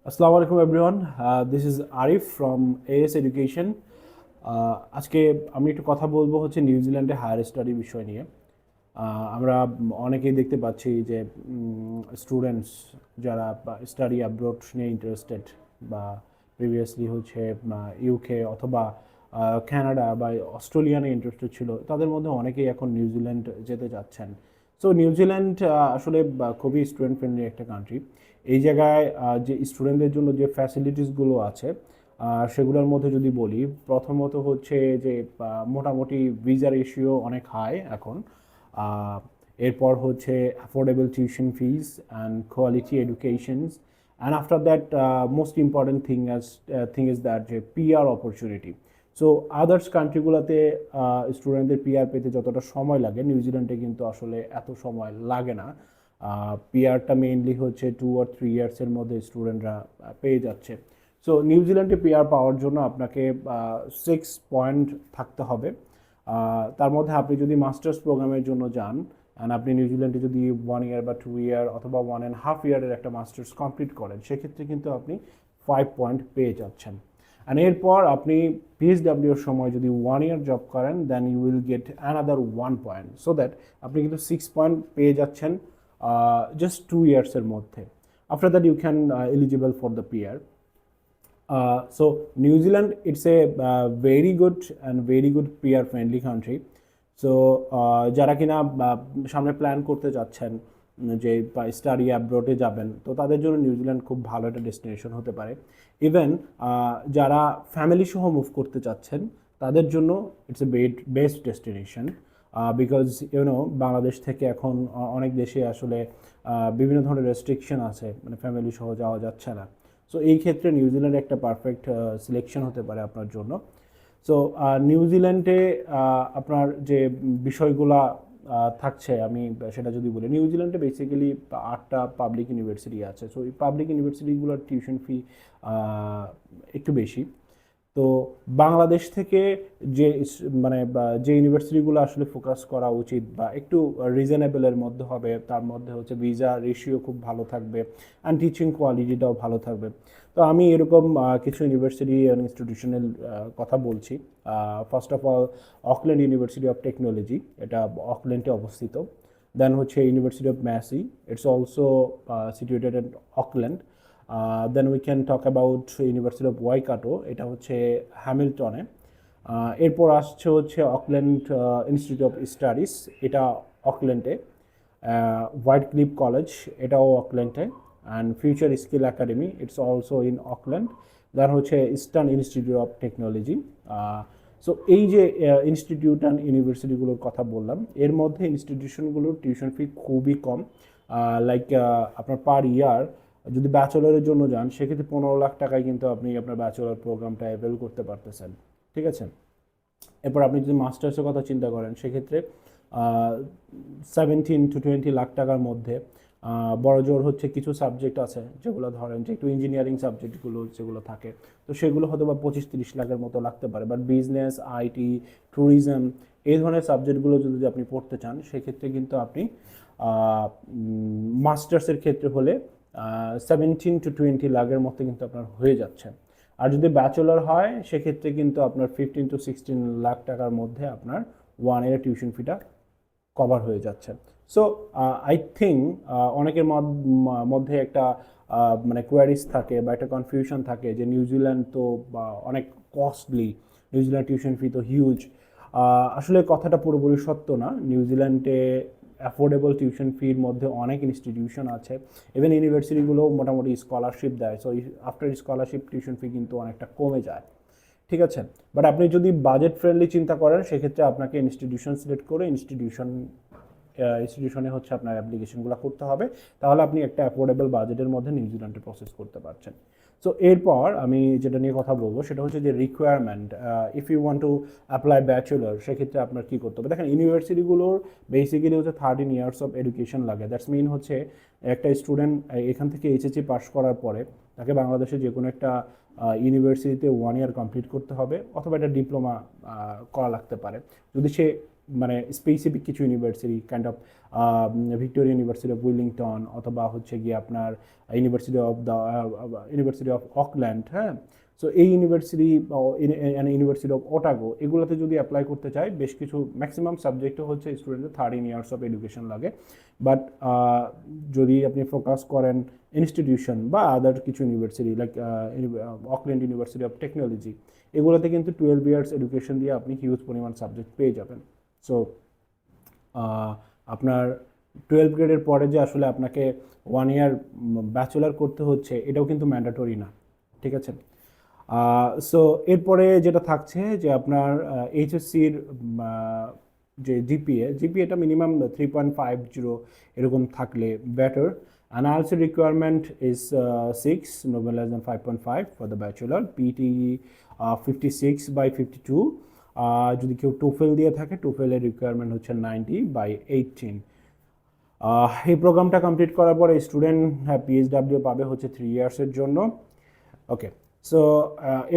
আসসালামু আলাইকুম everyone, this is Arif from as education. আজকে আমি একটু কথা বলবো হচ্ছে নিউজিল্যান্ডে হায়ার স্টাডি বিষয় নিয়ে। আমরা অনেকেই দেখতে পাচ্ছি যে স্টুডেন্টস যারা স্টাডি অ্যাব্রড নিয়ে ইন্টারেস্টেড বা প্রিভিয়াসলি হচ্ছে ইউকে অথবা কানাডা বা অস্ট্রেলিয়ানে ইন্টারেস্টেড ছিল, তাদের মধ্যে অনেকেই এখন নিউজিল্যান্ড যেতে যাচ্ছেন। সো নিউজিল্যান্ড আসলে খুবই স্টুডেন্ট ফ্রেন্ডলি একটা কান্ট্রি। এই জায়গায় যে স্টুডেন্টদের জন্য যে ফ্যাসিলিটিসগুলো আছে সেগুলোর মধ্যে যদি বলি, প্রথমত হচ্ছে যে মোটামুটি ভিসা রেশিও অনেক হাই এখন। আহ, এরপর হচ্ছে affordable tuition fees and quality educations, and after that most important thing is that যে পিআর অপরচুনিটি। সো আদার্স কান্ট্রিগুলোতে স্টুডেন্টদের পিআর পেতে যতটা সময় লাগে, নিউজিল্যান্ডে কিন্তু আসলে এত সময় লাগে না। পিআরটা মেইনলি হচ্ছে 2 or 3 ইয়ার্সের মধ্যে স্টুডেন্টরা পেয়ে যাচ্ছে। সো নিউজিল্যান্ডে পিআর পাওয়ার জন্য আপনাকে 6 পয়েন্ট থাকতে হবে। তার মধ্যে আপনি যদি মাস্টার্স প্রোগ্রামের জন্য যান অ্যান্ড আপনি নিউজিল্যান্ডে যদি 1 ইয়ার বা 2 ইয়ার অথবা 1.5 ইয়ারের একটা মাস্টার্স কমপ্লিট করেন, সেক্ষেত্রে কিন্তু আপনি 5 পয়েন্ট পেয়ে যাচ্ছেন। অ্যান্ড এরপর আপনি পিএইচডাব্লিউর সময় যদি 1 ইয়ার জব করেন, then you will get another 1 point, so that আপনি কিন্তু 6 পয়েন্ট পেয়ে যাচ্ছেন জাস্ট 2 ইয়ার্সের মধ্যে। After that you can eligible for the PR. So New Zealand, it's a very good and very good PR friendly country. So যারা কিনা সামনে plan করতে যাচ্ছেন যে স্টাডি অ্যাব্রডে যাবেন, তো তাদের জন্য নিউজিল্যান্ড খুব ভালো একটা ডেস্টিনেশন হতে পারে। ইভেন যারা ফ্যামিলি সহ মুভ করতে চাচ্ছেন, তাদের জন্য it's a best destination. Because Bangladesh থেকে এখন অনেক দেশে আসলে বিভিন্ন ধরনের রেস্ট্রিকশন আছে, মানে ফ্যামিলি সহ যাওয়া যাচ্ছে না। সো এই ক্ষেত্রে নিউজিল্যান্ড একটা পারফেক্ট সিলেকশন হতে পারে আপনার জন্য। সো নিউজিল্যান্ডে আপনার যে বিষয়গুলা থাকছে, আমি সেটা যদি বলি, নিউজিল্যান্ডে বেসিক্যালি 8টা পাবলিক ইউনিভার্সিটি আছে। সো এই পাবলিক ইউনিভার্সিটিগুলোর টিউশন ফি একটু বেশি। তো বাংলাদেশ থেকে যে যে ইউনিভার্সিটিগুলো আসলে ফোকাস করা উচিত বা একটু রিজনেবলের মধ্যে হবে, তার মধ্যে হচ্ছে ভিসা রেশিও খুব ভালো থাকবে অ্যান্ড টিচিং কোয়ালিটিটাও ভালো থাকবে। তো আমি এরকম কিছু ইউনিভার্সিটি ইনস্টিটিউশনের কথা বলছি। First of all, Auckland University of Technology, এটা অকল্যান্ডে অবস্থিত। দেন হচ্ছে University of Massey, it's also situated in Auckland. Then we can talk about University of Waikato, এটা হচ্ছে হ্যামিল্টনে। এরপর আসছে হচ্ছে অকল্যান্ড ইনস্টিটিউট অফ স্টাডিজ, এটা অকল্যান্ডে। হোয়াইট ক্লিফ কলেজ, এটাও অকল্যান্ডে। And future skill academy, its also in Auckland. Then হচ্ছে Eastern Institute of Technology. So এই যে ইনস্টিটিউট অ্যান্ড ইউনিভার্সিটিগুলোর কথা বললাম, এর মধ্যে ইনস্টিটিউশনগুলোর টিউশন ফি খুবই কম। লাইক আপনার পার ইয়ার যদি ব্যাচেলরের জন্য যান, সেক্ষেত্রে 15 লাখ টাকায় কিন্তু আপনি আপনার ব্যাচেলর প্রোগ্রামটা অ্যাভেল করতে পারতেছেন। ঠিক আছে। এরপর আপনি যদি মাস্টার্সের কথা চিন্তা করেন, সেক্ষেত্রে 17 to 20 লাখ টাকার মধ্যে বড় জোর হচ্ছে কিছু সাবজেক্ট আছে যেগুলো ধরেন যে একটু ইঞ্জিনিয়ারিং সাবজেক্টগুলো যেগুলো থাকে, তো সেগুলো হয়তো বা 25-30 লাখের মতো লাগতে পারে। বাট বিজনেস, আইটি, ট্যুরিজম, এই ধরনের সাবজেক্টগুলো যদি আপনি পড়তে চান, সেক্ষেত্রে কিন্তু আপনি মাস্টার্সের ক্ষেত্রে হলে 17 to 20 লাখের মধ্যে কিন্তু আপনার হয়ে যাচ্ছে। আর যদি ব্যাচেলর হয়, সেক্ষেত্রে কিন্তু আপনার 15 to 16 লাখ টাকার মধ্যে আপনার 1 ইয়ার টিউশন ফিটা কভার হয়ে যাচ্ছে। সো আই থিঙ্ক অনেকের মধ্যে একটা মানে কোয়ারিজ থাকে বা একটা কনফিউশন থাকে যে নিউজিল্যান্ড তো অনেক কস্টলি, নিউজিল্যান্ড টিউশন ফি তো হিউজ। আসলে কথাটা পুরোপুরি সত্য না। নিউজিল্যান্ডে অ্যাফোর্ডেবল টিউশন ফির মধ্যে অনেক ইনস্টিটিউশন আছে, ইভেন ইউনিভার্সিটিগুলো মোটামুটি স্কলারশিপ দেয়। So after scholarship tuition fee কিন্তু অনেকটা কমে যায়। ঠিক আছে। বাট আপনি যদি বাজেট ফ্রেন্ডলি চিন্তা করেন, সেক্ষেত্রে আপনাকে ইনস্টিটিউশন সিলেক্ট করে ইনস্টিটিউশনে হচ্ছে আপনার অ্যাপ্লিকেশনগুলো করতে হবে, তাহলে আপনি একটা অ্যাফোর্ডেবল বাজেটের মধ্যে নিউজিল্যান্ডে প্রসেস করতে পারছেন। সো এরপর আমি যেটা নিয়ে কথা বলবো, সেটা হচ্ছে যে requirement. If you want to apply bachelor, সেক্ষেত্রে আপনার কী করতে হবে? দেখেন, ইউনিভার্সিটিগুলোর বেসিক্যালি হচ্ছে 13 ইয়ার্স অফ এডুকেশন লাগে। দ্যাটস মিন হচ্ছে একটা স্টুডেন্ট এখান থেকে এইচএসসি পাস করার পরে তাকে বাংলাদেশে যে কোনো একটা ইউনিভার্সিটিতে 1 ইয়ার কমপ্লিট করতে হবে, অথবা একটা ডিপ্লোমা করা লাগতে পারে। যদি সে মানে স্পেসিফিক কিছু university kind of Victoria university of Wellington অথবা হচ্ছে গিয়ে আপনার ইউনিভার্সিটি অফ অকল্যান্ড, হ্যাঁ। সো এই ইউনিভার্সিটি ইউনিভার্সিটি অফ ওটাগো এগুলোতে যদি অ্যাপ্লাই করতে চাই, বেশ কিছু ম্যাক্সিমাম সাবজেক্টও হচ্ছে স্টুডেন্টের 13 ইয়ার্স অফ এডুকেশন লাগে। বাট যদি আপনি ফোকাস করেন ইনস্টিটিউশন বা আদার কিছু university like Auckland University of technology, এগুলোতে কিন্তু 12 ইয়ার্স এডুকেশন দিয়ে আপনি হিউজ পরিমাণ সাবজেক্ট পেয়ে যাবেন। সো আপনার 12 গ্রেডের পরে যে আসলে আপনাকে 1 ইয়ার ব্যাচেলার করতে হচ্ছে, এটাও কিন্তু ম্যান্ডেটরি না, ঠিক আছে। সো এরপরে যেটা থাকছে যে আপনার এইচএসসির যে জিপিএটা মিনিমাম 3.50 এরকম থাকলে better. And also requirement is 6, no less than 5.5 for the bachelor. PTE 56/52. যদি কেউ টোফেল দিয়ে থাকে, টোফেলের রিকোয়ারমেন্ট হচ্ছে 90/18। এই প্রোগ্রামটা কমপ্লিট করার পরে স্টুডেন্ট পিএইচডাব্লিউ পাবে হচ্ছে 3 ইয়ার্সের জন্য। ওকে, সো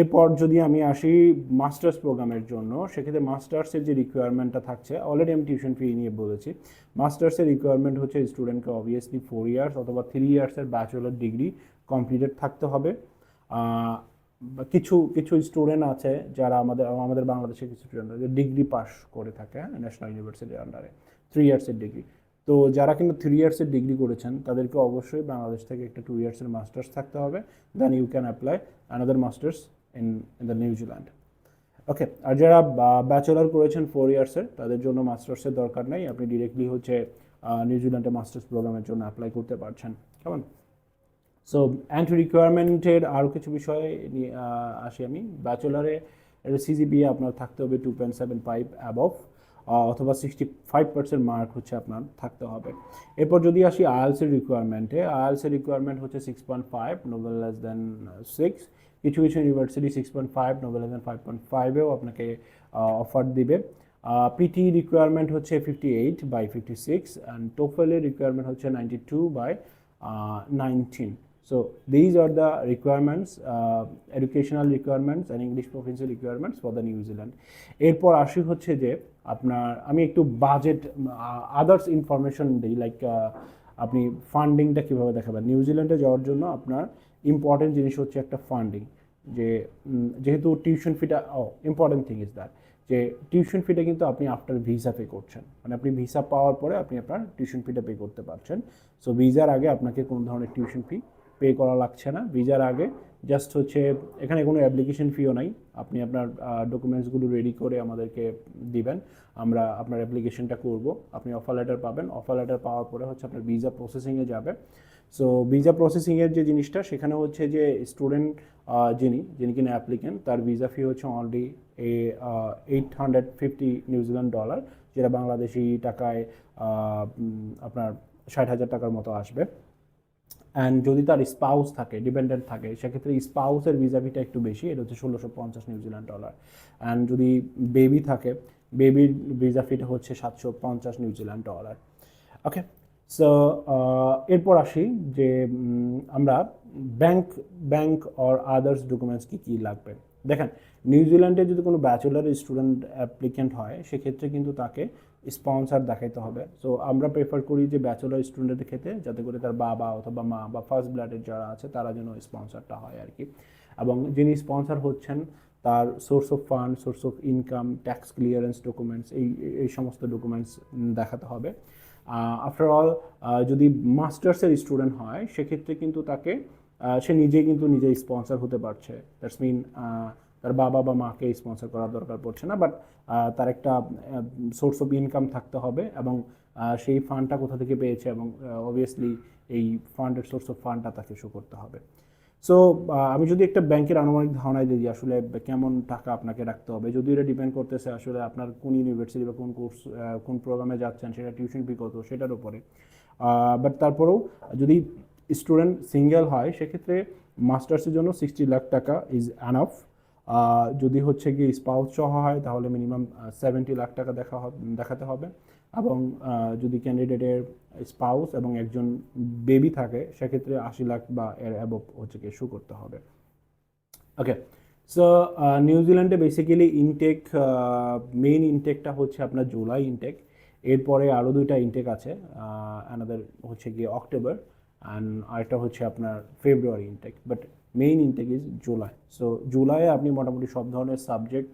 এরপর যদি আমি আসি মাস্টার্স প্রোগ্রামের জন্য, সেক্ষেত্রে মাস্টার্সের যে রিকোয়ারমেন্টটা থাকছে, অলরেডি আমি টিউশন ফি নিয়ে বলেছি। মাস্টার্সের রিকোয়ারমেন্ট হচ্ছে স্টুডেন্টকে অবভিয়াসলি 4 ইয়ার্স অথবা 3 ইয়ার্সের ব্যাচেলর ডিগ্রি কমপ্লিটেড থাকতে হবে। কিছু কিছু স্টুডেন্ট আছে যারা আমাদের বাংলাদেশের কিছু স্টুডেন্ট আছে ডিগ্রি পাস করে থাকে ন্যাশনাল ইউনিভার্সিটির আন্ডারে 3 ইয়ার্সের ডিগ্রি। তো যারা কিন্তু 3 ইয়ার্সের ডিগ্রি করেছেন তাদেরকে অবশ্যই বাংলাদেশ থেকে একটা 2 ইয়ার্সের মাস্টার্স থাকতে হবে, then you can apply another masters in the New Zealand. Okay, আর যারা ব্যাচেলার করেছেন 4 ইয়ার্সের, তাদের জন্য মাস্টার্সের দরকার নেই, আপনি ডিরেক্টলি হচ্ছে নিউজিল্যান্ডে মাস্টার্স প্রোগ্রামের জন্য অ্যাপ্লাই করতে পারছেন, কেমন। সো এন্ট্রি রিকোয়ারমেন্টের আরও কিছু বিষয়ে নিয়ে আসি আমি। ব্যাচেলারে সিজিপিএ আপনার থাকতে হবে 2.75 অ্যাবভ, অথবা 65% মার্ক হচ্ছে আপনার থাকতে হবে। এরপর যদি আসি আইএলসের রিকোয়ারমেন্টে, আইএলসের রিকোয়ারমেন্ট হচ্ছে 6.5, no less than 6। কিছু কিছু ইউনিভার্সিটি 6.5, no less than 5.5-এও আপনাকে অফার দিবে। পিটি রিকোয়ারমেন্ট হচ্ছে 58/56, অ্যান্ড টোফেলের রিকোয়ারমেন্ট হচ্ছে 92/19। So these are the requirements, educational requirements and English proficiency requirements for the New Zealand. এরপর আসি হচ্ছে যে আপনার আমি একটু বাজেট আদার্স ইনফরমেশন দিই, লাইক আপনি ফান্ডিংটা কীভাবে দেখাবেন। নিউজিল্যান্ডে যাওয়ার জন্য আপনার ইম্পর্টেন্ট জিনিস হচ্ছে একটা ফান্ডিং, যে যেহেতু টিউশন ফিটা ইম্পর্টেন্ট থিং ইজ দ্যাট, যে টিউশন ফিটা কিন্তু আপনি আফটার ভিসা পে করছেন, মানে আপনি ভিসা পাওয়ার পরে আপনি আপনার টিউশন ফিটা পে করতে পারছেন। সো ভিসার আগে আপনাকে কোনো ধরনের টিউশন ফি পে করা লাগছে না। ভিসার আগে জাস্ট হচ্ছে এখানে কোনো অ্যাপ্লিকেশন ফিও নাই, আপনি আপনার ডকুমেন্টসগুলো রেডি করে আমাদেরকে দিবেন, আমরা আপনার অ্যাপ্লিকেশনটা করব, আপনি অফার লেটার পাবেন, অফার লেটার পাওয়ার পরে হচ্ছে আপনার ভিসা প্রসেসিংয়ে যাবে। সো ভিসা প্রসেসিংয়ের যে জিনিসটা, সেখানে হচ্ছে যে স্টুডেন্ট যিনি কিনা অ্যাপ্লিকেন্ট, তার ভিসা ফি হচ্ছে অনলি $850, যেটা বাংলাদেশি টাকায় আপনার 60,000 টাকার মতো আসবে। অ্যান্ড যদি তার স্পাউস থাকে, ডিপেন্ডেন্ট থাকে, সেক্ষেত্রে স্পাউসের ভিসা ফিটা একটু বেশি, এটা হচ্ছে $1,650। অ্যান্ড যদি বেবি থাকে, বেবির ভিসা ফিটা হচ্ছে $750। ওকে, সো এরপর আসি যে আমরা ব্যাংক অর আদার্স ডকুমেন্টস কী লাগবে। দেখেন, নিউজিল্যান্ডে যদি কোনো ব্যাচেলার স্টুডেন্ট অ্যাপ্লিকেন্ট হয়, সেক্ষেত্রে কিন্তু তাকে স্পন্সর দেখাইতে হবে। সো আমরা প্রেফার করি যে ব্যাচেলার স্টুডেন্টের ক্ষেত্রে যাতে করে তার বাবা অথবা মা বা ফার্স্ট ব্লাডের যারা আছে তারা যেন স্পন্সরটা হয় আর কি। এবং যিনি স্পন্সর হচ্ছেন তার source of fund, source of income, tax clearance documents, এই সমস্ত ডকুমেন্টস দেখাতে হবে। আফটার অল যদি মাস্টার্সের স্টুডেন্ট হয়, সেক্ষেত্রে কিন্তু তাকে সে নিজেই কিন্তু নিজেই স্পন্সর হতে পারছে। দ্যাটস মিন তার বাবা বা মাকে স্পন্সর করার দরকার পড়ছে না, বাট তার একটা সোর্স অফ ইনকাম থাকতে হবে, এবং সেই ফান্ডটা কোথা থেকে পেয়েছে, এবং অবভিয়াসলি এই ফান্ডের সোর্স অফ ফান্ডটা তাকে শো করতে হবে। সো আমি যদি একটা ব্যাংকের আনুমানিক ধারণায় দিই আসলে কেমন টাকা আপনাকে রাখতে হবে, যদিও এটা ডিপেন্ড করতেছে আসলে আপনার কোন ইউনিভার্সিটি বা কোন কোর্স কোন প্রোগ্রামে যাচ্ছেন, সেটা টিউশন ফি কত সেটার উপরে। বাট তারপরেও যদি স্টুডেন্ট সিঙ্গেল হয়, সেক্ষেত্রে মাস্টার্সের জন্য 60 লাখ টাকা ইজ অ্যানাফ। যদি হচ্ছে কি স্পাউস সহ হয়, তাহলে মিনিমাম 70 লাখ টাকা দেখাতে হবে, এবং যদি ক্যান্ডিডেটের স্পাউস এবং একজন বেবি থাকে, সেক্ষেত্রে 80 লাখ বা এর অ্যাবভ হচ্ছে কি শো করতে হবে। ওকে, সো নিউজিল্যান্ডে বেসিক্যালি ইনটেক, মেইন ইনটেকটা হচ্ছে আপনার জুলাই ইনটেক। এরপরে আরও দুইটা ইনটেক আছে, অ্যানাদার হচ্ছে গিয়ে অক্টোবর অ্যান্ড আরেকটা হচ্ছে আপনার February intake, but main intake is July. So জুলাইয়ে আপনি মোটামুটি সব ধরনের সাবজেক্ট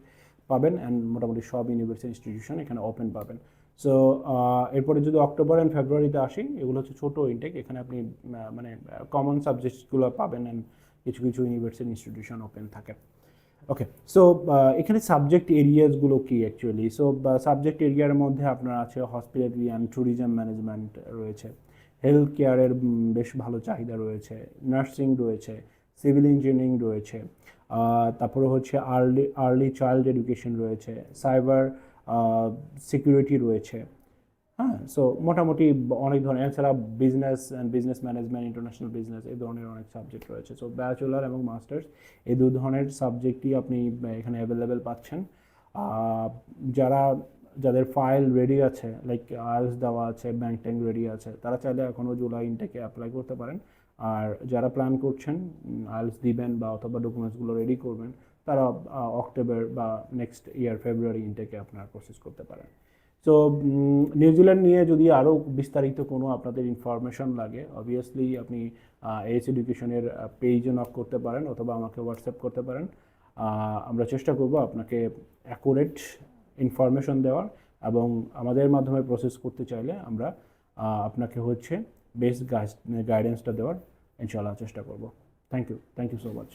পাবেন অ্যান্ড মোটামুটি সব ইউনিভার্সিটি ইনস্টিটিউশন এখানে ওপেন পাবেন। সো এরপরে যদি অক্টোবর অ্যান্ড ফেব্রুয়ারিতে আসি, এগুলো হচ্ছে ছোটো ইনটেক, এখানে আপনি মানে কমন সাবজেক্টসগুলো পাবেন অ্যান্ড কিছু কিছু ইউনিভার্সিটি ইনস্টিটিউশন ওপেন থাকে। ওকে, সো এখানে সাবজেক্ট এরিয়াসগুলো কি অ্যাকচুয়ালি? সো সাবজেক্ট এরিয়ার মধ্যে আপনার আছে হসপিটালিটি অ্যান্ড ট্যুরিজম ম্যানেজমেন্ট রয়েছে, হেলথ কেয়ারের বেশ ভালো চাহিদা রয়েছে, নার্সিং রয়েছে, সিভিল ইঞ্জিনিয়ারিং রয়েছে, তারপরে হচ্ছে আর্লি চাইল্ড এডুকেশন রয়েছে, সাইবার সিকিউরিটি রয়েছে। হ্যাঁ, সো মোটামুটি অনেক ধরনের, এছাড়া business and business management, international business, এই ধরনের অনেক সাবজেক্ট রয়েছে। সো ব্যাচেলর এবং মাস্টার্স এই দু ধরনের সাবজেক্টই আপনি এখানে অ্যাভেলেবেল পাচ্ছেন। যারা যাদের ফাইল রেডি আছে, লাইক আইএলস দেওয়া আছে, ব্যাংক ট্যাঙ্ক রেডি আছে, তারা চাইলে এখনও জুলাই ইনটেকে অ্যাপ্লাই করতে পারেন। আর যারা প্ল্যান করছেন আইএলস দিবেন বা অথবা ডকুমেন্টসগুলো রেডি করবেন, তারা অক্টোবর বা নেক্সট ইয়ার ফেব্রুয়ারি ইনটেকে আপনারা প্রসেস করতে পারেন। সো নিউজিল্যান্ড নিয়ে যদি আরও বিস্তারিত কোনো আপনাদের ইনফরমেশন লাগে, অবভিয়াসলি আপনি এএস এডুকেশনের পেজে নক করতে পারেন অথবা আমাকে হোয়াটসঅ্যাপ করতে পারেন। আমরা চেষ্টা করব আপনাকে অ্যাকুরেট ইনফরমেশন দেওয়ার, এবং আমাদের মাধ্যমে প্রসেস করতে চাইলে আমরা আপনাকে হচ্ছে বেস্ট গাইডেন্সটা দেওয়ার ইনশাআল্লাহ চেষ্টা করব। Thank you so much.